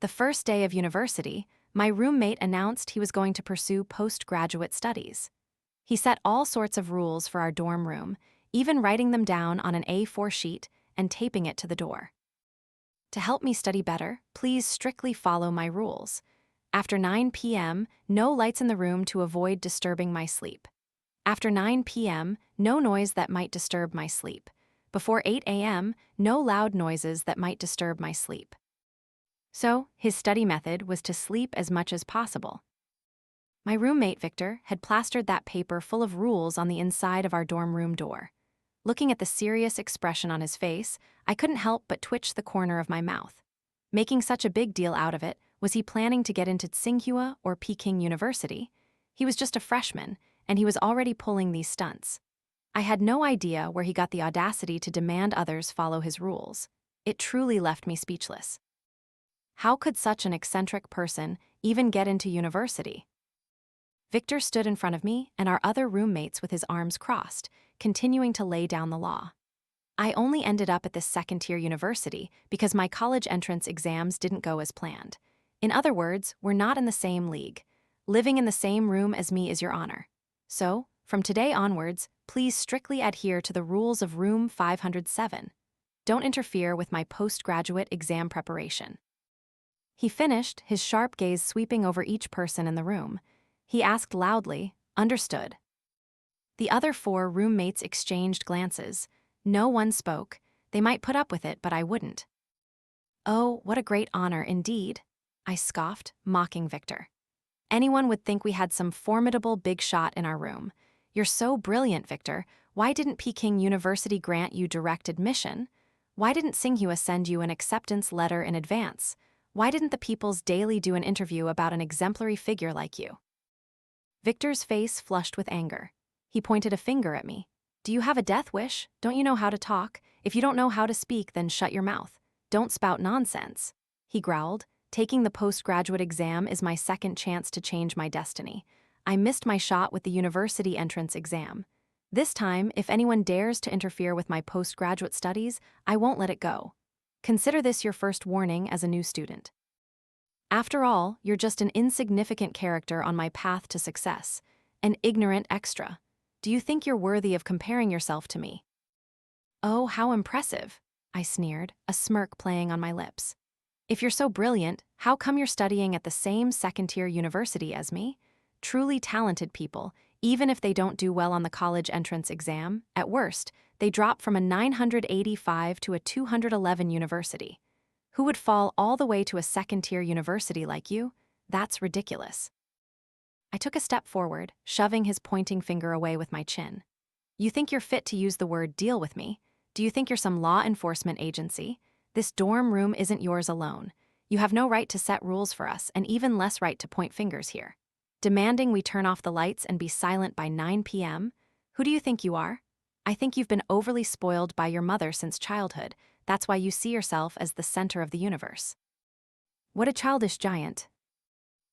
The first day of university, my roommate announced he was going to pursue postgraduate studies. He set all sorts of rules for our dorm room, even writing them down on an A4 sheet and taping it to the door. To help me study better, please strictly follow my rules. After 9 p.m., no lights in the room to avoid disturbing my sleep. After 9 p.m., no noise that might disturb my sleep. Before 8 a.m., no loud noises that might disturb my sleep. So, his study method was to sleep as much as possible. My roommate, Victor, had plastered that paper full of rules on the inside of our dorm room door. Looking at the serious expression on his face, I couldn't help but twitch the corner of my mouth. Making such a big deal out of it, was he planning to get into Tsinghua or Peking University? He was just a freshman, and he was already pulling these stunts. I had no idea where he got the audacity to demand others follow his rules. It truly left me speechless. How could such an eccentric person even get into university? Victor stood in front of me and our other roommates with his arms crossed, continuing to lay down the law. I only ended up at this second-tier university because my college entrance exams didn't go as planned. In other words, we're not in the same league. Living in the same room as me is your honor. So, from today onwards, please strictly adhere to the rules of room 507. Don't interfere with my postgraduate exam preparation. He finished, his sharp gaze sweeping over each person in the room. He asked loudly, "Understood?" The other 4 roommates exchanged glances. No one spoke. They might put up with it, but I wouldn't. "Oh, what a great honor indeed," I scoffed, mocking Victor. "Anyone would think we had some formidable big shot in our room. You're so brilliant, Victor. Why didn't Peking University grant you direct admission? Why didn't Tsinghua send you an acceptance letter in advance? Why didn't the People's Daily do an interview about an exemplary figure like you?" Victor's face flushed with anger. He pointed a finger at me. "Do you have a death wish? Don't you know how to talk? If you don't know how to speak, then shut your mouth. Don't spout nonsense," he growled. "Taking the postgraduate exam is my second chance to change my destiny. I missed my shot with the university entrance exam. This time, if anyone dares to interfere with my postgraduate studies, I won't let it go. Consider this your first warning as a new student. After all, you're just an insignificant character on my path to success, an ignorant extra. Do you think you're worthy of comparing yourself to me?" "Oh, how impressive," I sneered, a smirk playing on my lips. "If you're so brilliant, how come you're studying at the same second-tier university as me? Truly talented people, even if they don't do well on the college entrance exam, at worst, they drop from a 985 to a 211 university. Who would fall all the way to a second-tier university like you? That's ridiculous." I took a step forward, shoving his pointing finger away with my chin. "You think you're fit to use the word deal with me? Do you think you're some law enforcement agency? This dorm room isn't yours alone. You have no right to set rules for us, and even less right to point fingers here. Demanding we turn off the lights and be silent by 9 p.m.? Who do you think you are? I think you've been overly spoiled by your mother since childhood. That's why you see yourself as the center of the universe." What a childish giant.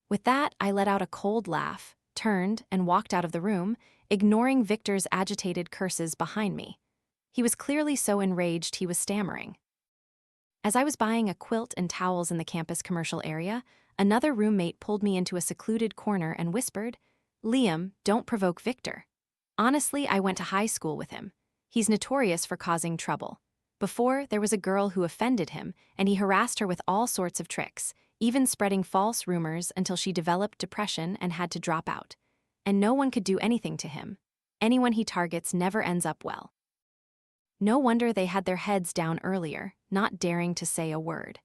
With that, I let out a cold laugh, turned, and walked out of the room, ignoring Victor's agitated curses behind me. He was clearly so enraged he was stammering. As I was buying a quilt and towels in the campus commercial area, another roommate pulled me into a secluded corner and whispered, "Liam, don't provoke Victor." Honestly, I went to high school with him. He's notorious for causing trouble. Before, there was a girl who offended him, and he harassed her with all sorts of tricks, even spreading false rumors until she developed depression and had to drop out. And no one could do anything to him. Anyone he targets never ends up well. No wonder they had their heads down earlier, not daring to say a word.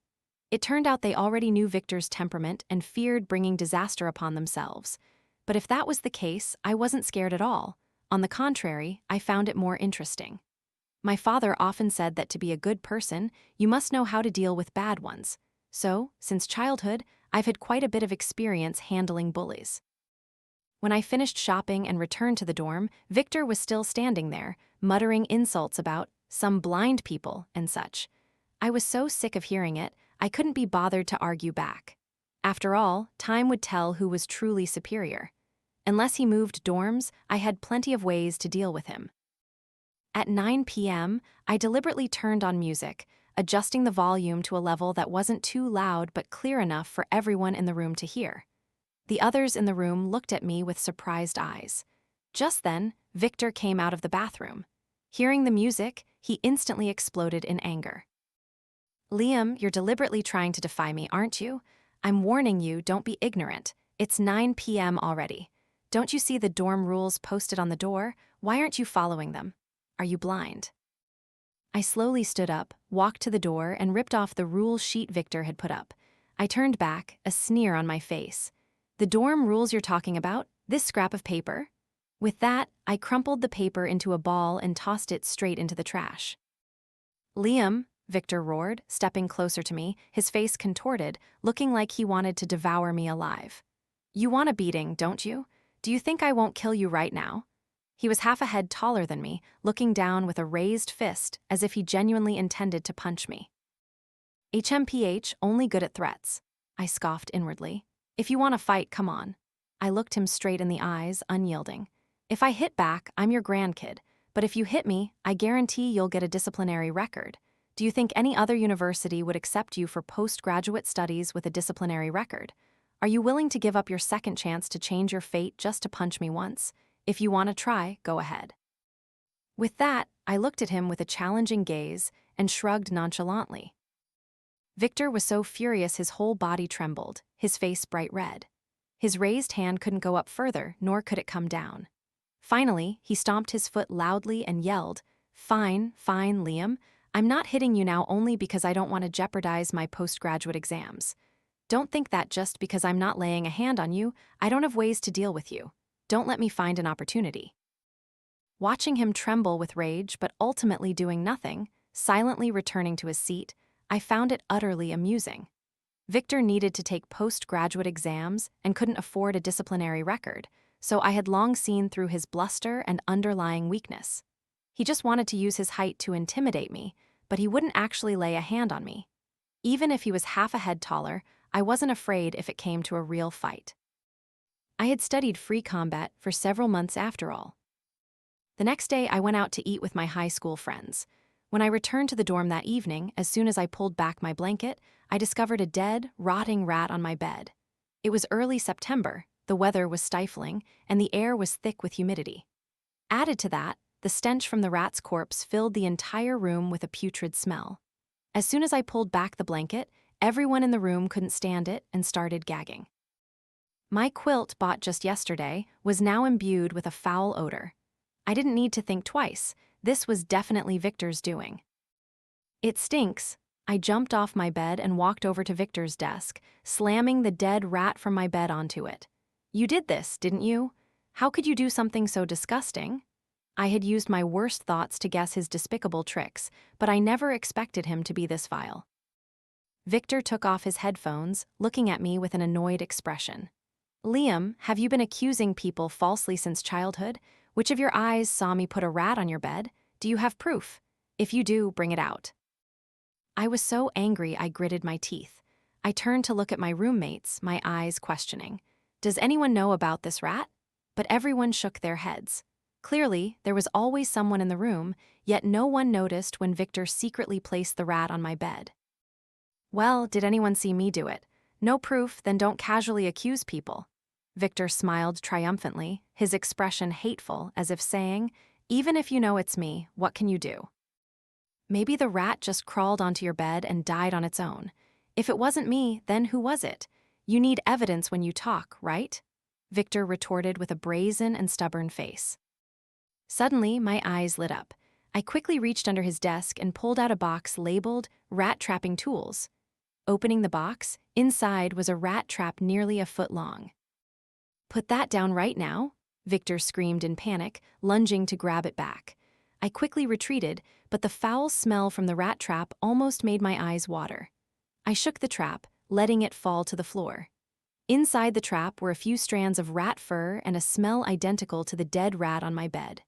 It turned out they already knew Victor's temperament and feared bringing disaster upon themselves. But if that was the case, I wasn't scared at all. On the contrary, I found it more interesting. My father often said that to be a good person, you must know how to deal with bad ones. So, since childhood, I've had quite a bit of experience handling bullies. When I finished shopping and returned to the dorm, Victor was still standing there, muttering insults about some blind people and such. I was so sick of hearing it, I couldn't be bothered to argue back. After all, time would tell who was truly superior. Unless he moved dorms, I had plenty of ways to deal with him. At 9 p.m., I deliberately turned on music, adjusting the volume to a level that wasn't too loud but clear enough for everyone in the room to hear. The others in the room looked at me with surprised eyes. Just then, Victor came out of the bathroom. Hearing the music, he instantly exploded in anger. "Liam, you're deliberately trying to defy me, aren't you? I'm warning you, don't be ignorant. It's 9 p.m. already. Don't you see the dorm rules posted on the door? Why aren't you following them? Are you blind?" I slowly stood up, walked to the door, and ripped off the rule sheet Victor had put up. I turned back, a sneer on my face. "The dorm rules you're talking about? This scrap of paper?" With that, I crumpled the paper into a ball and tossed it straight into the trash. "Liam," Victor roared, stepping closer to me, his face contorted, looking like he wanted to devour me alive. "You want a beating, don't you? Do you think I won't kill you right now?" He was half a head taller than me, looking down with a raised fist as if he genuinely intended to punch me. "HMPH, only good at threats," I scoffed inwardly. "If you want to fight, come on." I looked him straight in the eyes, unyielding. "If I hit back, I'm your grandkid, but if you hit me, I guarantee you'll get a disciplinary record. Do you think any other university would accept you for postgraduate studies with a disciplinary record? Are you willing to give up your second chance to change your fate just to punch me once? If you want to try, go ahead." With that, I looked at him with a challenging gaze and shrugged nonchalantly. Victor was so furious his whole body trembled, his face bright red. His raised hand couldn't go up further, nor could it come down. Finally, he stomped his foot loudly and yelled, "Fine, fine, Liam. I'm not hitting you now only because I don't want to jeopardize my postgraduate exams. Don't think that just because I'm not laying a hand on you, I don't have ways to deal with you. Don't let me find an opportunity." Watching him tremble with rage but ultimately doing nothing, silently returning to his seat, I found it utterly amusing. Victor needed to take postgraduate exams and couldn't afford a disciplinary record, so I had long seen through his bluster and underlying weakness. He just wanted to use his height to intimidate me, but he wouldn't actually lay a hand on me. Even if he was half a head taller, I wasn't afraid if it came to a real fight. I had studied free combat for several months after all. The next day, I went out to eat with my high school friends. When I returned to the dorm that evening, as soon as I pulled back my blanket, I discovered a dead, rotting rat on my bed. It was early September, the weather was stifling, and the air was thick with humidity. Added to that, the stench from the rat's corpse filled the entire room with a putrid smell. As soon as I pulled back the blanket, everyone in the room couldn't stand it and started gagging. My quilt, bought just yesterday, was now imbued with a foul odor. I didn't need to think twice. This was definitely Victor's doing. "It stinks." I jumped off my bed and walked over to Victor's desk, slamming the dead rat from my bed onto it. "You did this, didn't you? How could you do something so disgusting?" I had used my worst thoughts to guess his despicable tricks, but I never expected him to be this vile. Victor took off his headphones, looking at me with an annoyed expression. "Liam, have you been accusing people falsely since childhood? Which of your eyes saw me put a rat on your bed? Do you have proof? If you do, bring it out." I was so angry I gritted my teeth. I turned to look at my roommates, my eyes questioning. "Does anyone know about this rat?" But everyone shook their heads. Clearly, there was always someone in the room, yet no one noticed when Victor secretly placed the rat on my bed. "Well, did anyone see me do it? No proof, then don't casually accuse people." Victor smiled triumphantly, his expression hateful, as if saying, "Even if you know it's me, what can you do? Maybe the rat just crawled onto your bed and died on its own. If it wasn't me, then who was it? You need evidence when you talk, right?" Victor retorted with a brazen and stubborn face. Suddenly, my eyes lit up. I quickly reached under his desk and pulled out a box labeled "Rat Trapping Tools." Opening the box, inside was a rat trap nearly a foot long. "Put that down right now," Victor screamed in panic, lunging to grab it back. I quickly retreated, but the foul smell from the rat trap almost made my eyes water. I shook the trap, letting it fall to the floor. Inside the trap were a few strands of rat fur and a smell identical to the dead rat on my bed.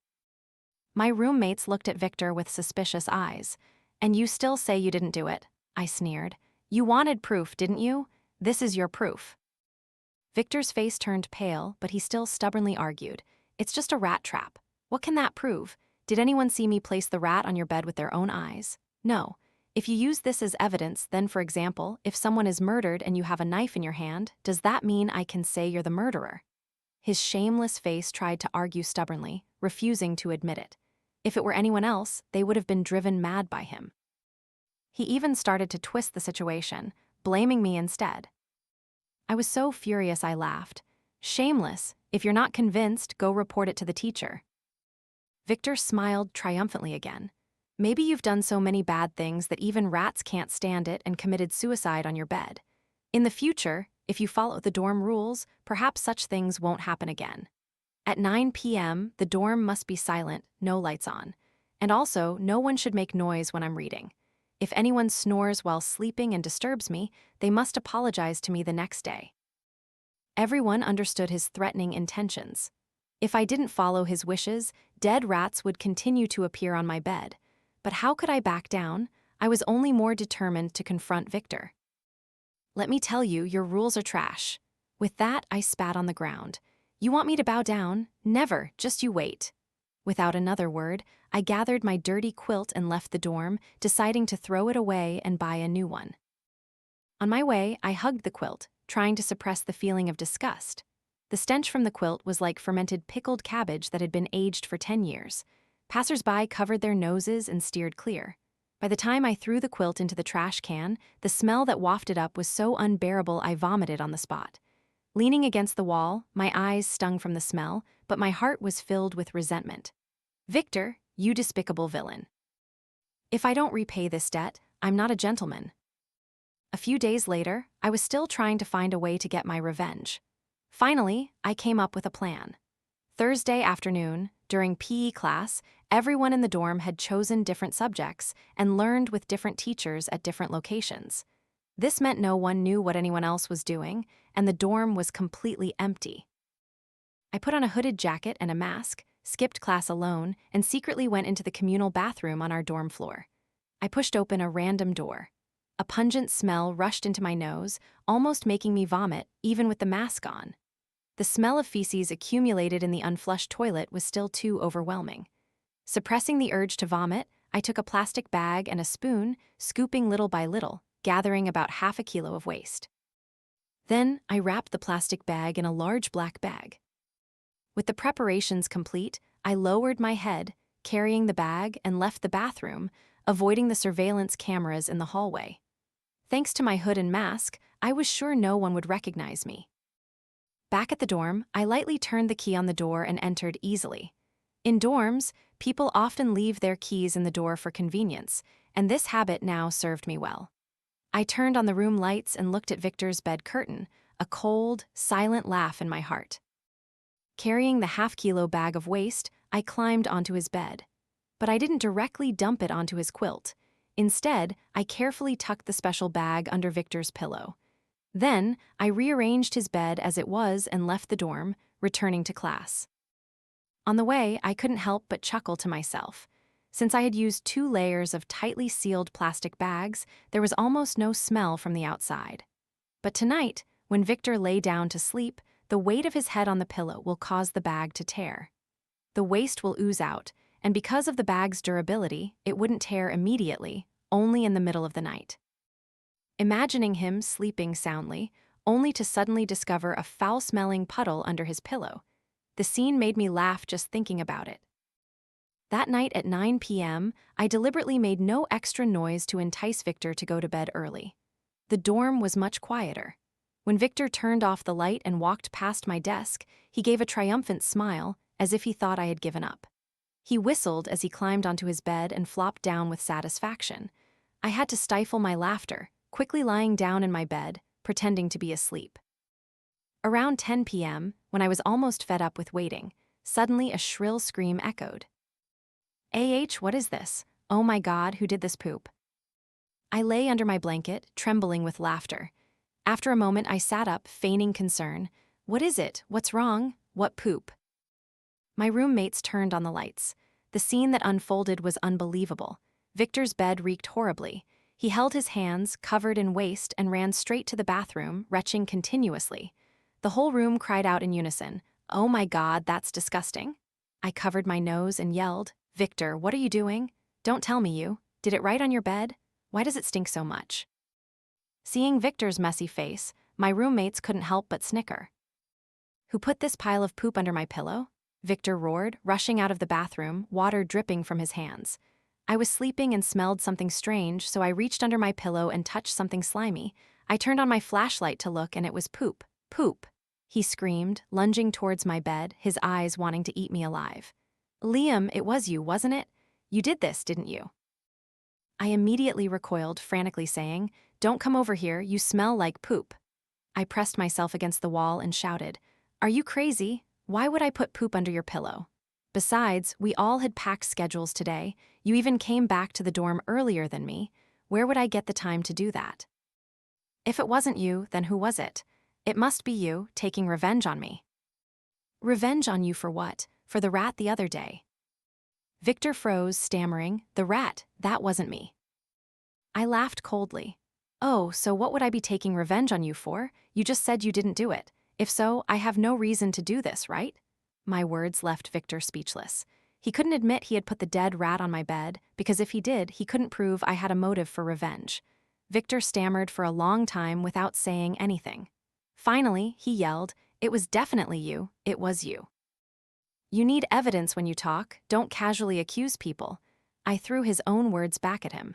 My roommates looked at Victor with suspicious eyes. "And you still say you didn't do it?" I sneered. "You wanted proof, didn't you? This is your proof." Victor's face turned pale, but he still stubbornly argued. "It's just a rat trap. What can that prove? Did anyone see me place the rat on your bed with their own eyes? No. If you use this as evidence, then for example, if someone is murdered and you have a knife in your hand, does that mean I can say you're the murderer? His shameless face tried to argue stubbornly, refusing to admit it. If it were anyone else, they would have been driven mad by him. He even started to twist the situation, blaming me instead. I was so furious I laughed. Shameless. If you're not convinced, go report it to the teacher. Victor smiled triumphantly again. Maybe you've done so many bad things that even rats can't stand it and committed suicide on your bed. In the future, if you follow the dorm rules, perhaps such things won't happen again. At 9 p.m., the dorm must be silent, no lights on. And also, no one should make noise when I'm reading. If anyone snores while sleeping and disturbs me, they must apologize to me the next day. Everyone understood his threatening intentions. If I didn't follow his wishes, dead rats would continue to appear on my bed. But how could I back down? I was only more determined to confront Victor. Let me tell you, your rules are trash. With that, I spat on the ground. You want me to bow down? Never, just you wait. Without another word, I gathered my dirty quilt and left the dorm, deciding to throw it away and buy a new one. On my way, I hugged the quilt, trying to suppress the feeling of disgust. The stench from the quilt was like fermented pickled cabbage that had been aged for 10 years. Passers-by covered their noses and steered clear. By the time I threw the quilt into the trash can, the smell that wafted up was so unbearable I vomited on the spot. Leaning against the wall, my eyes stung from the smell, but my heart was filled with resentment. Victor, you despicable villain. If I don't repay this debt, I'm not a gentleman. A few days later, I was still trying to find a way to get my revenge. Finally, I came up with a plan. Thursday afternoon, during PE class, everyone in the dorm had chosen different subjects and learned with different teachers at different locations. This meant no one knew what anyone else was doing, and the dorm was completely empty. I put on a hooded jacket and a mask, skipped class alone, and secretly went into the communal bathroom on our dorm floor. I pushed open a random door. A pungent smell rushed into my nose, almost making me vomit, even with the mask on. The smell of feces accumulated in the unflushed toilet was still too overwhelming. Suppressing the urge to vomit, I took a plastic bag and a spoon, scooping little by little, gathering about half a kilo of waste. Then, I wrapped the plastic bag in a large black bag. With the preparations complete, I lowered my head, carrying the bag, and left the bathroom, avoiding the surveillance cameras in the hallway. Thanks to my hood and mask, I was sure no one would recognize me. Back at the dorm, I lightly turned the key on the door and entered easily. In dorms, people often leave their keys in the door for convenience, and this habit now served me well. I turned on the room lights and looked at Victor's bed curtain, a cold, silent laugh in my heart. Carrying the half-kilo bag of waste, I climbed onto his bed. But I didn't directly dump it onto his quilt. Instead, I carefully tucked the special bag under Victor's pillow. Then, I rearranged his bed as it was and left the dorm, returning to class. On the way, I couldn't help but chuckle to myself. Since I had used 2 layers of tightly sealed plastic bags, there was almost no smell from the outside. But tonight, when Victor lay down to sleep, the weight of his head on the pillow will cause the bag to tear. The waste will ooze out, and because of the bag's durability, it wouldn't tear immediately, only in the middle of the night. Imagining him sleeping soundly, only to suddenly discover a foul-smelling puddle under his pillow. The scene made me laugh just thinking about it. That night at 9 p.m., I deliberately made no extra noise to entice Victor to go to bed early. The dorm was much quieter. When Victor turned off the light and walked past my desk, he gave a triumphant smile, as if he thought I had given up. He whistled as he climbed onto his bed and flopped down with satisfaction. I had to stifle my laughter, quickly lying down in my bed, pretending to be asleep. Around 10 p.m., when I was almost fed up with waiting, suddenly a shrill scream echoed. What is this? Oh my God, who did this poop? I lay under my blanket, trembling with laughter. After a moment, I sat up, feigning concern. What is it? What's wrong? What poop? My roommates turned on the lights. The scene that unfolded was unbelievable. Victor's bed reeked horribly. He held his hands, covered in waste, and ran straight to the bathroom, retching continuously. The whole room cried out in unison, "Oh my God, that's disgusting." I covered my nose and yelled, "Victor, what are you doing? Don't tell me you did it right on your bed. Why does it stink so much? Seeing Victor's messy face, my roommates couldn't help but snicker. Who put this pile of poop under my pillow? Victor roared, rushing out of the bathroom, water dripping from his hands. I was sleeping and smelled something strange, so I reached under my pillow and touched something slimy. I turned on my flashlight to look, and it was poop. Poop! He screamed, lunging towards my bed, his eyes wanting to eat me alive. Liam, it was you, wasn't it? You did this, didn't you? I immediately recoiled, frantically saying, "Don't come over here, you smell like poop." I pressed myself against the wall and shouted, "Are you crazy? Why would I put poop under your pillow? Besides, we all had packed schedules today. You even came back to the dorm earlier than me. Where would I get the time to do that?" If it wasn't you, then who was it? It must be you, taking revenge on me. Revenge on you for what? For the rat the other day. Victor froze, stammering, "The rat, that wasn't me." I laughed coldly. "Oh, so what would I be taking revenge on you for? You just said you didn't do it. If so, I have no reason to do this, right?" My words left Victor speechless. He couldn't admit he had put the dead rat on my bed, because if he did, he couldn't prove I had a motive for revenge. Victor stammered for a long time without saying anything. Finally, he yelled, "It was definitely you, it was you. You need evidence when you talk, don't casually accuse people." I threw his own words back at him.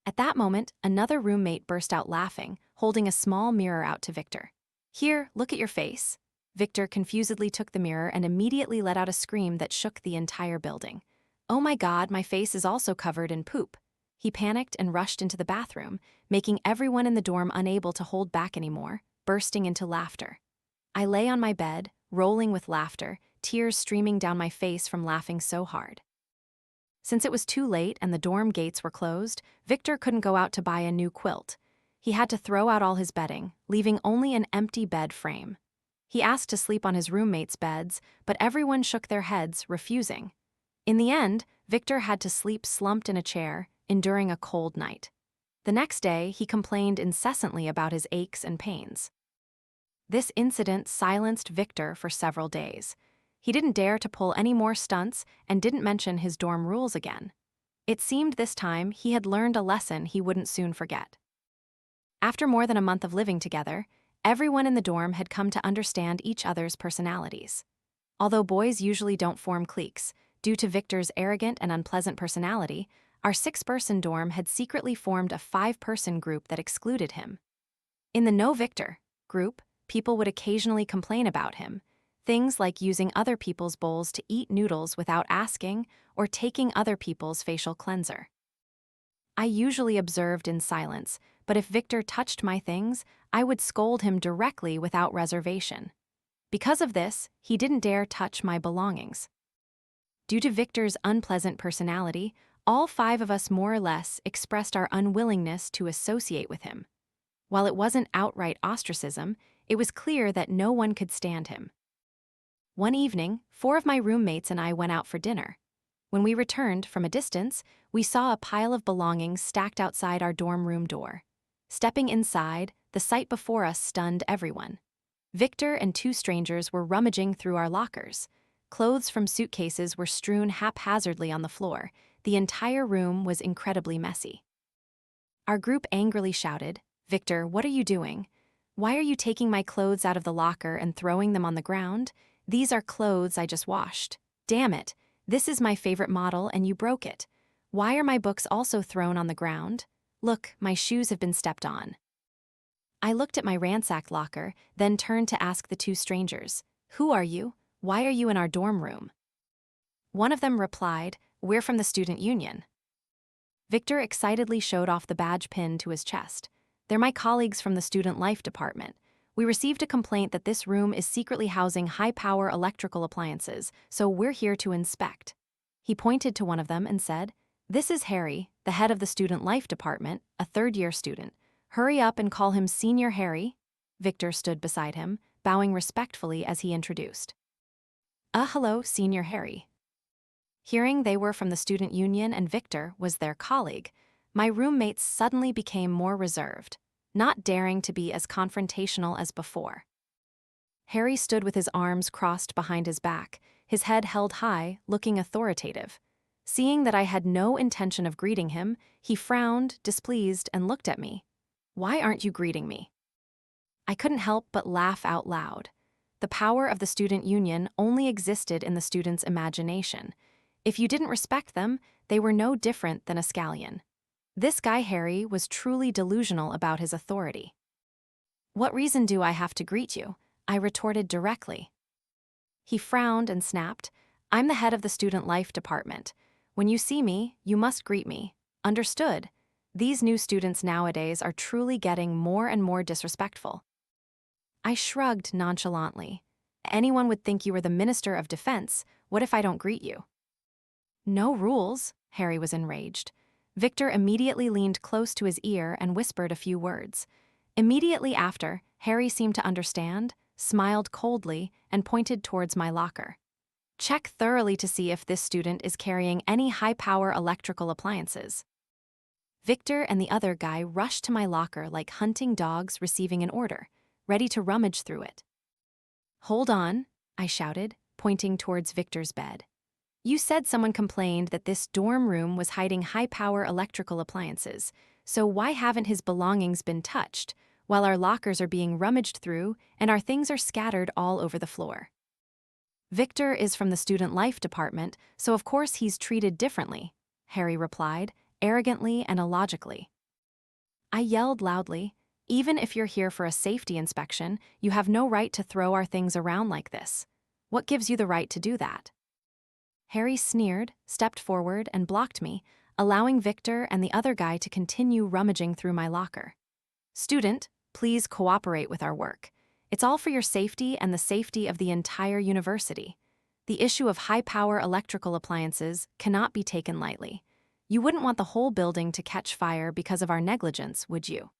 At that moment, another roommate burst out laughing, holding a small mirror out to Victor. "Here, look at your face." Victor confusedly took the mirror and immediately let out a scream that shook the entire building. "Oh my God, my face is also covered in poop." He panicked and rushed into the bathroom, making everyone in the dorm unable to hold back anymore, bursting into laughter. I lay on my bed, rolling with laughter, tears streaming down my face from laughing so hard. Since it was too late and the dorm gates were closed, Victor couldn't go out to buy a new quilt. He had to throw out all his bedding, leaving only an empty bed frame. He asked to sleep on his roommates' beds, but everyone shook their heads, refusing. In the end, Victor had to sleep slumped in a chair, enduring a cold night. The next day, he complained incessantly about his aches and pains. This incident silenced Victor for several days. He didn't dare to pull any more stunts and didn't mention his dorm rules again. It seemed this time he had learned a lesson he wouldn't soon forget. After more than a month of living together, everyone in the dorm had come to understand each other's personalities. Although boys usually don't form cliques, due to Victor's arrogant and unpleasant personality, our 6-person dorm had secretly formed a 5-person group that excluded him. In the No Victor group, people would occasionally complain about him. Things like using other people's bowls to eat noodles without asking or taking other people's facial cleanser. I usually observed in silence, but if Victor touched my things, I would scold him directly without reservation. Because of this, he didn't dare touch my belongings. Due to Victor's unpleasant personality, all 5 of us more or less expressed our unwillingness to associate with him. While it wasn't outright ostracism, it was clear that no one could stand him. One evening, 4 of my roommates and I went out for dinner. When we returned from a distance, we saw a pile of belongings stacked outside our dorm room door. Stepping inside, the sight before us stunned everyone. Victor and 2 strangers were rummaging through our lockers. Clothes from suitcases were strewn haphazardly on the floor. The entire room was incredibly messy. Our group angrily shouted, "Victor, what are you doing? Why are you taking my clothes out of the locker and throwing them on the ground? These are clothes I just washed. Damn it, this is my favorite model and you broke it. Why are my books also thrown on the ground? Look, my shoes have been stepped on." I looked at my ransacked locker, then turned to ask the 2 strangers, "Who are you? Why are you in our dorm room?" One of them replied, "We're from the student union." Victor excitedly showed off the badge pin to his chest. "They're my colleagues from the student life department. We received a complaint that this room is secretly housing high-power electrical appliances, so we're here to inspect." He pointed to one of them and said, "This is Harry, the head of the student life department, a 3rd-year student. Hurry up and call him Senior Harry." Victor stood beside him, bowing respectfully as he introduced. Hello, Senior Harry." Hearing they were from the student union and Victor was their colleague, my roommates suddenly became more reserved, not daring to be as confrontational as before. Harry stood with his arms crossed behind his back, his head held high, looking authoritative. Seeing that I had no intention of greeting him, he frowned, displeased, and looked at me. "Why aren't you greeting me?" I couldn't help but laugh out loud. The power of the student union only existed in the students' imagination. If you didn't respect them, they were no different than a scallion. This guy Harry was truly delusional about his authority. "What reason do I have to greet you?" I retorted directly. He frowned and snapped, "I'm the head of the student life department. When you see me, you must greet me. Understood? These new students nowadays are truly getting more and more disrespectful." I shrugged nonchalantly. "Anyone would think you were the Minister of Defense. What if I don't greet you?" "No rules," Harry was enraged. Victor immediately leaned close to his ear and whispered a few words. Immediately after, Harry seemed to understand, smiled coldly, and pointed towards my locker. "Check thoroughly to see if this student is carrying any high-power electrical appliances." Victor and the other guy rushed to my locker like hunting dogs receiving an order, ready to rummage through it. "Hold on," I shouted, pointing towards Victor's bed. "You said someone complained that this dorm room was hiding high-power electrical appliances, so why haven't his belongings been touched, while our lockers are being rummaged through and our things are scattered all over the floor?" "Victor is from the student life department, so of course he's treated differently," Harry replied, arrogantly and illogically. I yelled loudly, "Even if you're here for a safety inspection, you have no right to throw our things around like this. What gives you the right to do that?" Harry sneered, stepped forward, and blocked me, allowing Victor and the other guy to continue rummaging through my locker. "Student, please cooperate with our work. It's all for your safety and the safety of the entire university. The issue of high-power electrical appliances cannot be taken lightly. You wouldn't want the whole building to catch fire because of our negligence, would you?"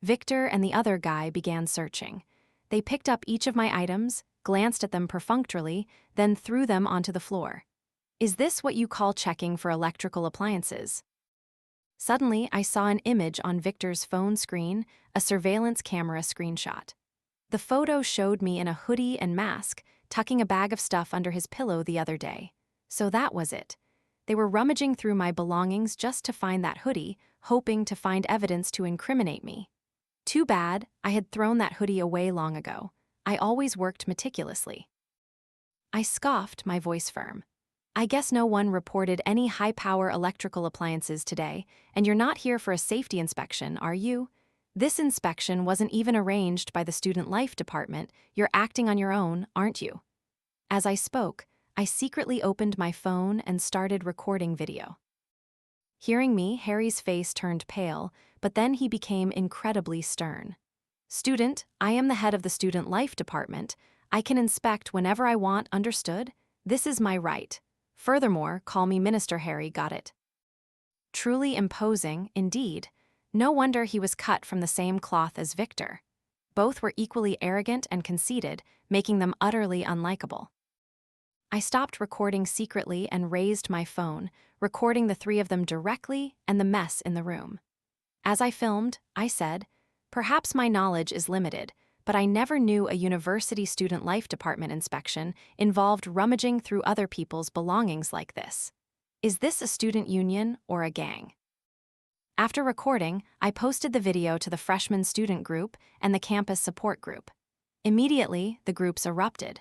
Victor and the other guy began searching. They picked up each of my items, glanced at them perfunctorily, then threw them onto the floor. "Is this what you call checking for electrical appliances?" Suddenly, I saw an image on Victor's phone screen, a surveillance camera screenshot. The photo showed me in a hoodie and mask, tucking a bag of stuff under his pillow the other day. So that was it. They were rummaging through my belongings just to find that hoodie, hoping to find evidence to incriminate me. Too bad, I had thrown that hoodie away long ago. I always worked meticulously. I scoffed, my voice firm. "I guess no one reported any high-power electrical appliances today, and you're not here for a safety inspection, are you? This inspection wasn't even arranged by the student life department. You're acting on your own, aren't you?" As I spoke, I secretly opened my phone and started recording video. Hearing me, Harry's face turned pale, but then he became incredibly stern. "Student, I am the head of the student life department. I can inspect whenever I want, understood? This is my right. Furthermore, call me Minister Harry, got it?" Truly imposing, indeed. No wonder he was cut from the same cloth as Victor. Both were equally arrogant and conceited, making them utterly unlikable. I stopped recording secretly and raised my phone, recording the three of them directly and the mess in the room. As I filmed, I said, "Perhaps my knowledge is limited, but I never knew a university student life department inspection involved rummaging through other people's belongings like this. Is this a student union or a gang?" After recording, I posted the video to the freshman student group and the campus support group. Immediately, the groups erupted.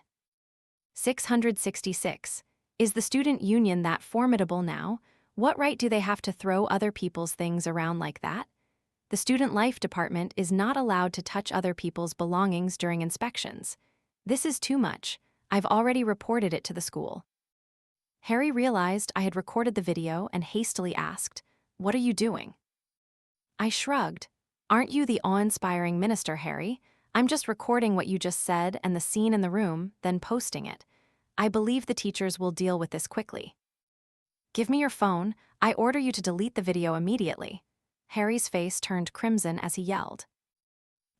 666. Is the student union that formidable now? What right do they have to throw other people's things around like that? The student life department is not allowed to touch other people's belongings during inspections. This is too much. I've already reported it to the school. Harry realized I had recorded the video and hastily asked, "What are you doing?" I shrugged. "Aren't you the awe-inspiring minister, Harry? I'm just recording what you just said and the scene in the room, then posting it. I believe the teachers will deal with this quickly." "Give me your phone. I order you to delete the video immediately." Harry's face turned crimson as he yelled.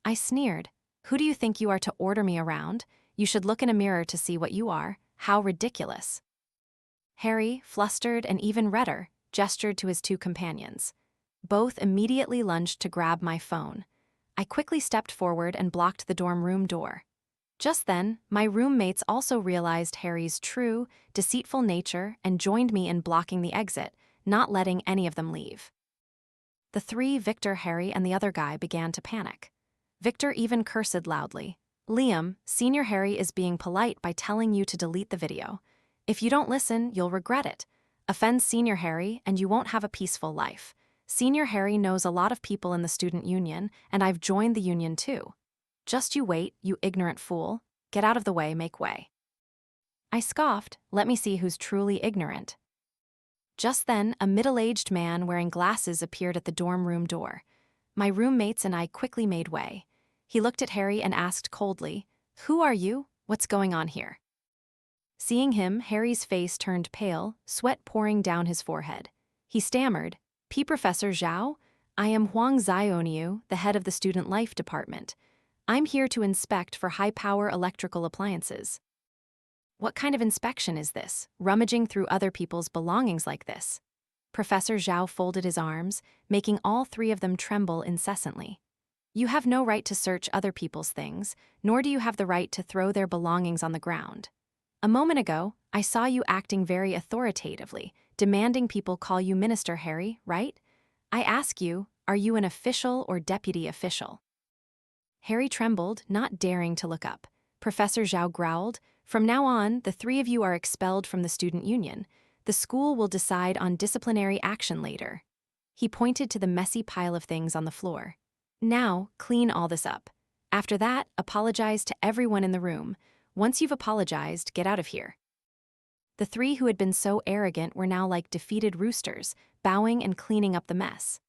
I sneered. "Who do you think you are to order me around? You should look in a mirror to see what you are. How ridiculous." Harry, flustered and even redder, gestured to his two companions. Both immediately lunged to grab my phone. I quickly stepped forward and blocked the dorm room door. Just then, my roommates also realized Harry's true, deceitful nature and joined me in blocking the exit, not letting any of them leave. The three, Victor, Harry, and the other guy, began to panic. Victor even cursed loudly. "Liam, Senior Harry is being polite by telling you to delete the video. If you don't listen, you'll regret it. Offend Senior Harry and you won't have a peaceful life. Senior Harry knows a lot of people in the student union, and I've joined the union too. Just you wait, you ignorant fool. Get out of the way, make way." I scoffed. Let me see who's truly ignorant. Just then, a middle-aged man wearing glasses appeared at the dorm room door. My roommates and I quickly made way. He looked at Harry and asked coldly, "Who are you? What's going on here?" Seeing him, Harry's face turned pale, sweat pouring down his forehead. He stammered, "Professor Zhao? I am Huang Xiaoniu, the head of the Student Life Department. I'm here to inspect for high-power electrical appliances." "What kind of inspection is this, rummaging through other people's belongings like this?" Professor Zhao folded his arms, making all three of them tremble incessantly. "You have no right to search other people's things, nor do you have the right to throw their belongings on the ground. A moment ago, I saw you acting very authoritatively, demanding people call you Minister Harry, right? I ask you, are you an official or deputy official?" Harry trembled, not daring to look up. Professor Zhao growled, "From now on, the three of you are expelled from the student union. The school will decide on disciplinary action later." He pointed to the messy pile of things on the floor. "Now, clean all this up. After that, apologize to everyone in the room. Once you've apologized, get out of here." The three who had been so arrogant were now like defeated roosters, bowing and cleaning up the mess.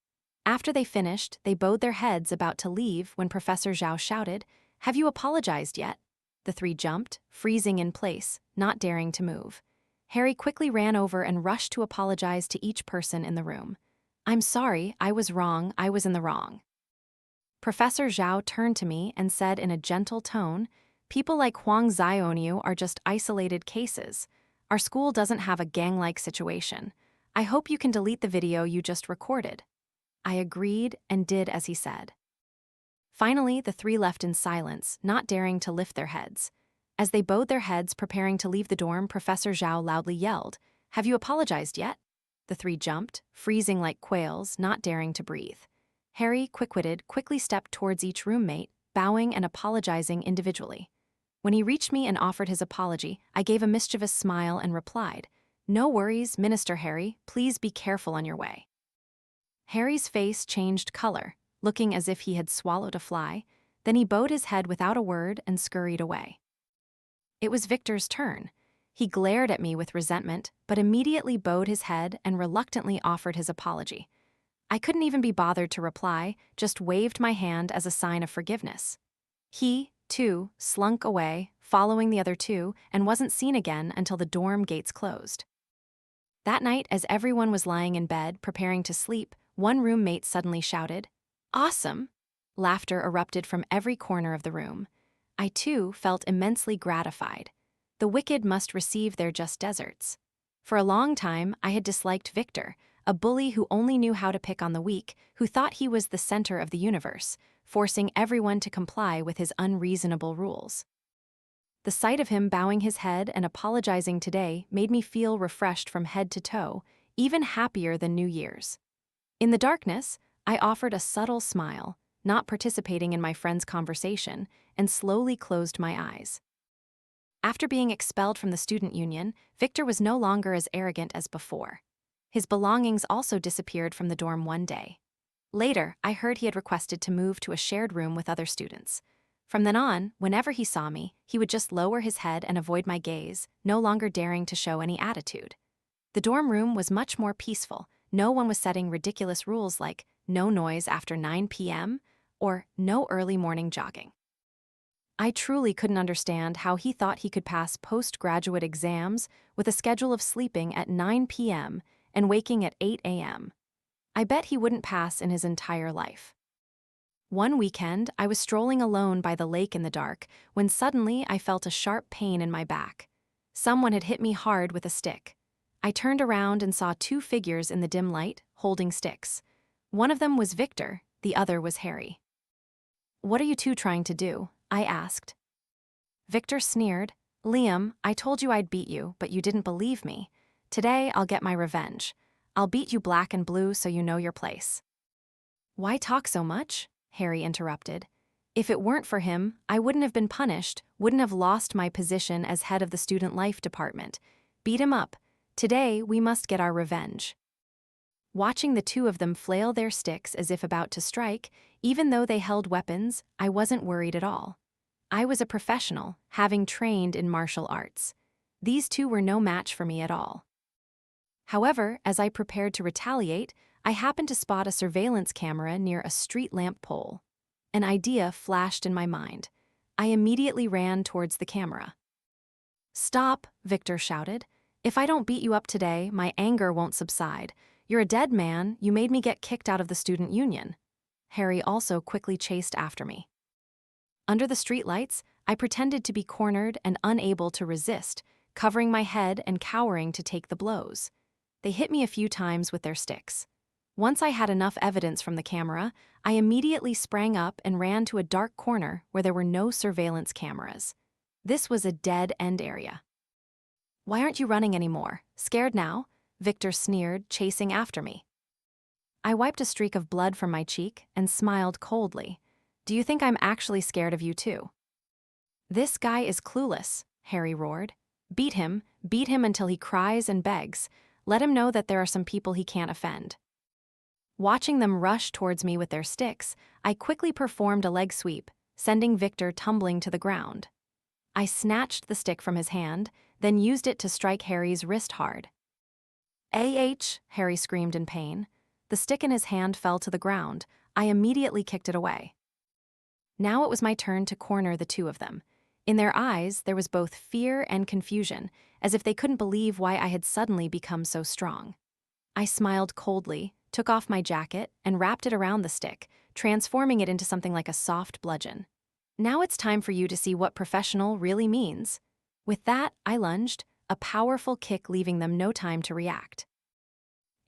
After they finished, they bowed their heads about to leave when Professor Zhao shouted, "Have you apologized yet?" The three jumped, freezing in place, not daring to move. Harry quickly ran over and rushed to apologize to each person in the room. "I'm sorry, I was wrong, I was in the wrong." Professor Zhao turned to me and said in a gentle tone, "People like Huang Xiaoniu are just isolated cases. Our school doesn't have a gang-like situation. I hope you can delete the video you just recorded." I agreed and did as he said. Finally, the three left in silence, not daring to lift their heads. As they bowed their heads preparing to leave the dorm, Professor Zhao loudly yelled, "Have you apologized yet?" The three jumped, freezing like quails, not daring to breathe. Harry, quick-witted, quickly stepped towards each roommate, bowing and apologizing individually. When he reached me and offered his apology, I gave a mischievous smile and replied, "No worries, Minister Harry, please be careful on your way." Harry's face changed color, looking as if he had swallowed a fly. Then he bowed his head without a word and scurried away. It was Victor's turn. He glared at me with resentment, but immediately bowed his head and reluctantly offered his apology. I couldn't even be bothered to reply, just waved my hand as a sign of forgiveness. He, too, slunk away, following the other two, and wasn't seen again until the dorm gates closed. That night, as everyone was lying in bed, preparing to sleep, one roommate suddenly shouted, "Awesome!" Laughter erupted from every corner of the room. I, too, felt immensely gratified. The wicked must receive their just deserts. For a long time, I had disliked Victor, a bully who only knew how to pick on the weak, who thought he was the center of the universe, forcing everyone to comply with his unreasonable rules. The sight of him bowing his head and apologizing today made me feel refreshed from head to toe, even happier than New Year's. In the darkness, I offered a subtle smile, not participating in my friend's conversation, and slowly closed my eyes. After being expelled from the student union, Victor was no longer as arrogant as before. His belongings also disappeared from the dorm one day. Later, I heard he had requested to move to a shared room with other students. From then on, whenever he saw me, he would just lower his head and avoid my gaze, no longer daring to show any attitude. The dorm room was much more peaceful. No one was setting ridiculous rules like no noise after 9 p.m. or no early morning jogging. I truly couldn't understand how he thought he could pass postgraduate exams with a schedule of sleeping at 9 p.m. and waking at 8 a.m. I bet he wouldn't pass in his entire life. One weekend, I was strolling alone by the lake in the dark when suddenly I felt a sharp pain in my back. Someone had hit me hard with a stick. I turned around and saw two figures in the dim light, holding sticks. One of them was Victor, the other was Harry. "What are you two trying to do?" I asked. Victor sneered. "Liam, I told you I'd beat you, but you didn't believe me. Today, I'll get my revenge. I'll beat you black and blue so you know your place." "Why talk so much?" Harry interrupted. "If it weren't for him, I wouldn't have been punished, wouldn't have lost my position as head of the student life department. Beat him up. Today, we must get our revenge." Watching the two of them flail their sticks as if about to strike, even though they held weapons, I wasn't worried at all. I was a professional, having trained in martial arts. These two were no match for me at all. However, as I prepared to retaliate, I happened to spot a surveillance camera near a street lamp pole. An idea flashed in my mind. I immediately ran towards the camera. "Stop," Victor shouted. "If I don't beat you up today, my anger won't subside. You're a dead man, you made me get kicked out of the student union." Harry also quickly chased after me. Under the streetlights, I pretended to be cornered and unable to resist, covering my head and cowering to take the blows. They hit me a few times with their sticks. Once I had enough evidence from the camera, I immediately sprang up and ran to a dark corner where there were no surveillance cameras. This was a dead-end area. "Why aren't you running anymore? Scared now?" Victor sneered, chasing after me. I wiped a streak of blood from my cheek and smiled coldly. "Do you think I'm actually scared of you too?" "This guy is clueless," Harry roared. Beat him until he cries and begs. Let him know that there are some people he can't offend." Watching them rush towards me with their sticks, I quickly performed a leg sweep, sending Victor tumbling to the ground. I snatched the stick from his hand, then used it to strike Harry's wrist hard. Harry screamed in pain. The stick in his hand fell to the ground. I immediately kicked it away. Now it was my turn to corner the two of them. In their eyes, there was both fear and confusion, as if they couldn't believe why I had suddenly become so strong. I smiled coldly, took off my jacket, and wrapped it around the stick, transforming it into something like a soft bludgeon. "Now it's time for you to see what professional really means." With that, I lunged, a powerful kick leaving them no time to react.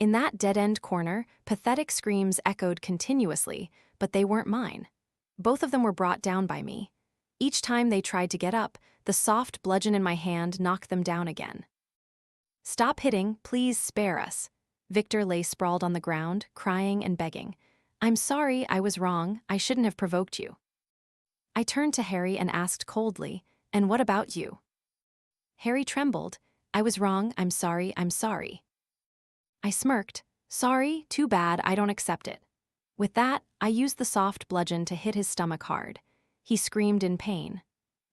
In that dead-end corner, pathetic screams echoed continuously, but they weren't mine. Both of them were brought down by me. Each time they tried to get up, the soft bludgeon in my hand knocked them down again. "Stop hitting, please spare us." Victor lay sprawled on the ground, crying and begging. "I'm sorry, I was wrong, I shouldn't have provoked you." I turned to Harry and asked coldly, "And what about you?" Harry trembled. "I was wrong, I'm sorry, I'm sorry." I smirked. "Sorry, too bad, I don't accept it." With that, I used the soft bludgeon to hit his stomach hard. He screamed in pain.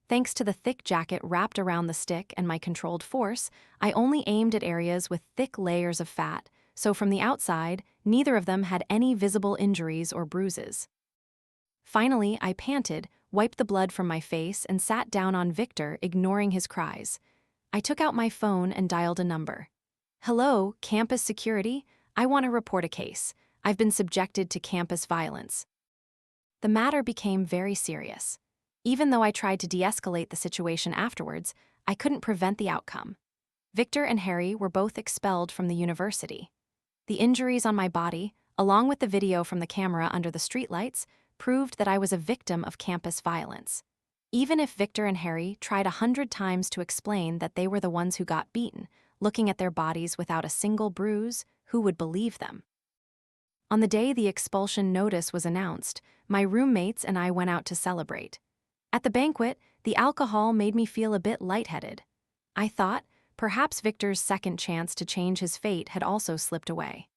Thanks to the thick jacket wrapped around the stick and my controlled force, I only aimed at areas with thick layers of fat, so from the outside, neither of them had any visible injuries or bruises. Finally, I panted, wiped the blood from my face, and sat down on Victor, ignoring his cries. I took out my phone and dialed a number. "Hello, campus security? I want to report a case. I've been subjected to campus violence." The matter became very serious. Even though I tried to de-escalate the situation afterwards, I couldn't prevent the outcome. Victor and Harry were both expelled from the university. The injuries on my body, along with the video from the camera under the streetlights, proved that I was a victim of campus violence. Even if Victor and Harry tried 100 times to explain that they were the ones who got beaten, looking at their bodies without a single bruise, who would believe them? On the day the expulsion notice was announced, my roommates and I went out to celebrate. At the banquet, the alcohol made me feel a bit lightheaded. I thought, perhaps Victor's second chance to change his fate had also slipped away.